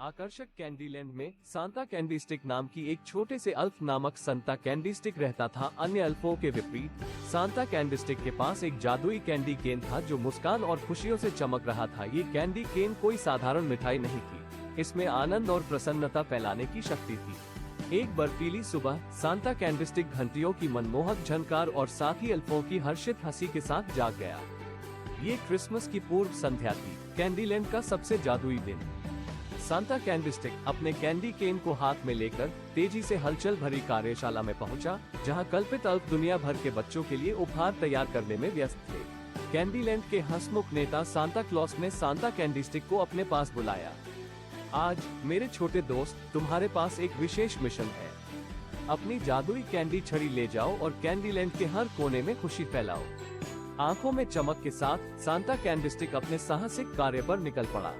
आकर्षक कैंडीलैंड में Santa candy stick नाम की एक छोटे से अल्फ नामक संता कैंडी स्टिक रहता था। अन्य अल्फों के विपरीत सांता कैंडी स्टिक के पास एक जादुई कैंडी केन था जो मुस्कान और खुशियों से चमक रहा था। ये कैंडी केन कोई साधारण मिठाई नहीं थी, इसमें आनंद और प्रसन्नता फैलाने की शक्ति थी। एक बर्फीली सुबह सांता कैंडी स्टिक घंटियों की मनमोहक झनकार और साथ ही अल्फों की हर्षित हंसी के साथ जाग गया। ये क्रिसमस की पूर्व संध्या थी, कैंडीलैंड का सबसे जादुई दिन। सांता कैंडी स्टिक अपने कैंडी केन को हाथ में लेकर तेजी से हलचल भरी कार्यशाला में पहुंचा, जहां कल्पित अल्प दुनिया भर के बच्चों के लिए उपहार तैयार करने में व्यस्त थे। कैंडीलैंड के हंसमुख नेता सांता क्लॉस ने सांता कैंडी स्टिक को अपने पास बुलाया। आज मेरे छोटे दोस्त, तुम्हारे पास एक विशेष मिशन है। अपनी जादुई कैंडी छड़ी ले जाओ और कैंडीलैंड के हर कोने में खुशी फैलाओ। आंखों में चमक के साथ सांता कैंडी स्टिक अपने साहसिक कार्य पर निकल पड़ा।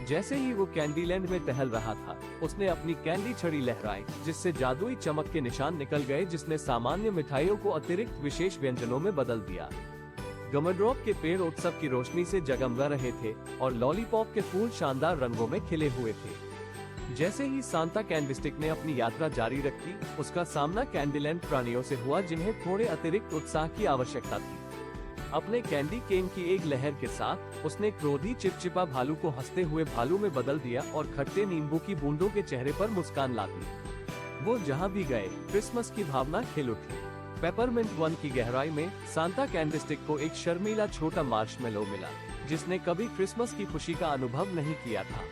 जैसे ही वो कैंडीलैंड में टहल रहा था, उसने अपनी कैंडी छड़ी लहराई, जिससे जादुई चमक के निशान निकल गए, जिसने सामान्य मिठाइयों को अतिरिक्त विशेष व्यंजनों में बदल दिया। गमड्रॉप के पेड़ उत्सव की रोशनी से जगमगा रहे थे और लॉलीपॉप के फूल शानदार रंगों में खिले हुए थे। जैसे ही सांता कैंडी स्टिक ने अपनी यात्रा जारी रखी, उसका सामना कैंडीलैंड प्राणियों से हुआ, जिन्हें थोड़े अतिरिक्त उत्साह की आवश्यकता थी। अपने कैंडी केन की एक लहर के साथ उसने क्रोधी चिपचिपा भालू को हंसते हुए भालू में बदल दिया और खट्टे नींबू की बूंदों के चेहरे पर मुस्कान ला दी। वो जहां भी गए, क्रिसमस की भावना खिल उठी। पेपरमिंट वन की गहराई में सांता कैंडी स्टिक को एक शर्मीला छोटा मार्शमेलो मिला, जिसने कभी क्रिसमस की खुशी का अनुभव नहीं किया था।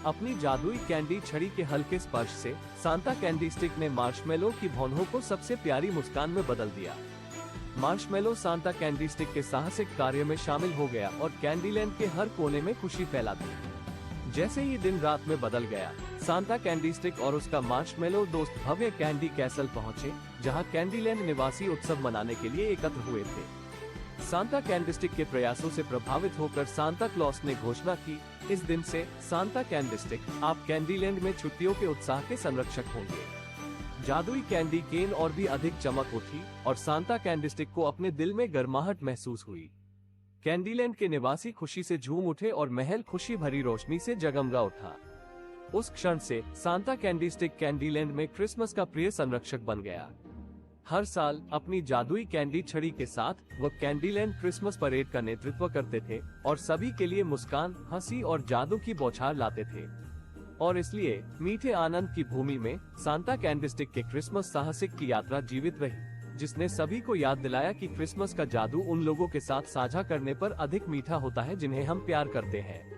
अपनी जादुई कैंडी छड़ी के हल्के स्पर्श से सांता कैंडी स्टिक ने मार्शमेलो की भौंहों को सबसे प्यारी मुस्कान में बदल दिया। मार्शमेलो सांता कैंडी स्टिक के साहसिक कार्य में शामिल हो गया और कैंडीलैंड के हर कोने में खुशी फैला दी। जैसे ही दिन रात में बदल गया, सांता कैंडी स्टिक और उसका मार्शमेलो दोस्त भव्य कैंडी कैसल पहुंचे, जहां कैंडीलैंड निवासी उत्सव मनाने के लिए एकत्र हुए थे। सांता कैंडी स्टिक के प्रयासों से प्रभावित होकर सांता क्लॉस ने घोषणा की, इस दिन से सांता कैंडी स्टिक, आप कैंडीलैंड में छुट्टियों के उत्साह के संरक्षक होंगे। जादुई कैंडी केन और भी अधिक चमक उठी और सांता कैंडी स्टिक को अपने दिल में गर्माहट महसूस हुई। कैंडीलैंड के निवासी खुशी से झूम उठे और महल खुशी भरी रोशनी से जगमगा उठा। उस क्षण से सांता कैंडी स्टिक कैंडीलैंड में क्रिसमस का प्रिय संरक्षक बन गया। हर साल अपनी जादुई कैंडी छड़ी के साथ वो कैंडीलैंड क्रिसमस परेड का नेतृत्व करते थे और सभी के लिए मुस्कान, हंसी और जादू की बौछार लाते थे। और इसलिए मीठे आनंद की भूमि में सांता कैंडी स्टिक के क्रिसमस साहसिक की यात्रा जीवित रही, जिसने सभी को याद दिलाया कि क्रिसमस का जादू उन लोगों के साथ साझा करने पर अधिक मीठा होता है जिन्हें हम प्यार करते हैं।